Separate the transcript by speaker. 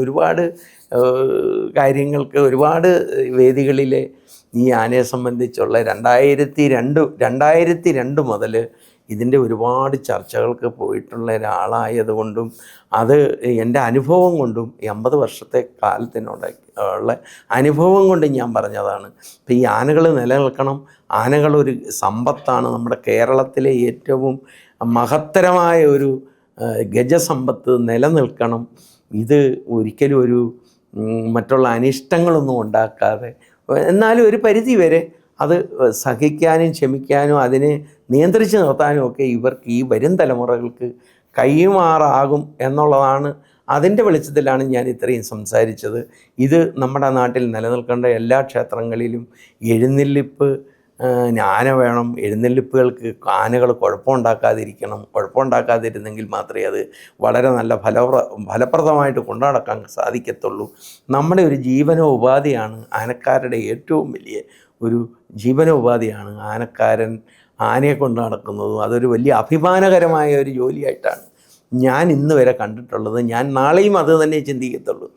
Speaker 1: ഒരുപാട് കാര്യങ്ങൾക്ക് ഒരുപാട് വേദികളിൽ ഈ ആനയെ സംബന്ധിച്ചുള്ള 2002 മുതൽ ഇതിൻ്റെ ഒരുപാട് ചർച്ചകൾക്ക് പോയിട്ടുള്ള ഒരാളായതുകൊണ്ടും അത് എൻ്റെ അനുഭവം കൊണ്ടും 50 വർഷത്തെ കാലത്തിനുള്ള അനുഭവം കൊണ്ടും ഞാൻ പറഞ്ഞതാണ്. ഇപ്പം ഈ ആനകൾ നിലനിൽക്കണം, ആനകളൊരു സമ്പത്താണ്, നമ്മുടെ കേരളത്തിലെ ഏറ്റവും മഹത്തരമായ ഒരു ഗജസമ്പത്ത് നിലനിൽക്കണം. ഇത് ഒരിക്കലും ഒരു മറ്റുള്ള അനിഷ്ടങ്ങളൊന്നും ഉണ്ടാക്കാതെ, എന്നാലും ഒരു പരിധി വരെ അത് സഹിക്കാനും ക്ഷമിക്കാനും അതിനെ നിയന്ത്രിച്ച് നിർത്താനും ഒക്കെ ഇവർക്ക് ഈ വരും തലമുറകൾക്ക് കൈമാറാകും എന്നുള്ളതാണ്. അതിൻ്റെ വെളിച്ചത്തിലാണ് ഞാൻ ഇത്രയും സംസാരിച്ചത്. ഇത് നമ്മുടെ നാട്ടിൽ നിലനിൽക്കേണ്ട എല്ലാ ക്ഷേത്രങ്ങളിലും എഴുന്നള്ളിപ്പ് ആന വേണം. എഴുന്നള്ളിപ്പുകൾക്ക് ആനകൾ കുഴപ്പമുണ്ടാക്കാതിരുന്നെങ്കിൽ മാത്രമേ അത് വളരെ നല്ല ഫലപ്രദമായിട്ട് കൊണ്ടു നടക്കാൻ സാധിക്കത്തുള്ളൂ. നമ്മുടെ ഒരു ജീവനോപാധിയാണ് ആനക്കാരുടെ ഏറ്റവും വലിയ ഒരു ജീവനോപാധിയാണ് ആനക്കാരൻ ആനയെ കൊണ്ട് നടക്കുന്നതും. അതൊരു വലിയ അഭിമാനകരമായ ഒരു ജോലിയായിട്ടാണ് ഞാൻ ഇന്ന് വരെ കണ്ടിട്ടുള്ളത്. ഞാൻ നാളെയും അത് തന്നെ ചിന്തിക്കത്തുള്ളൂ.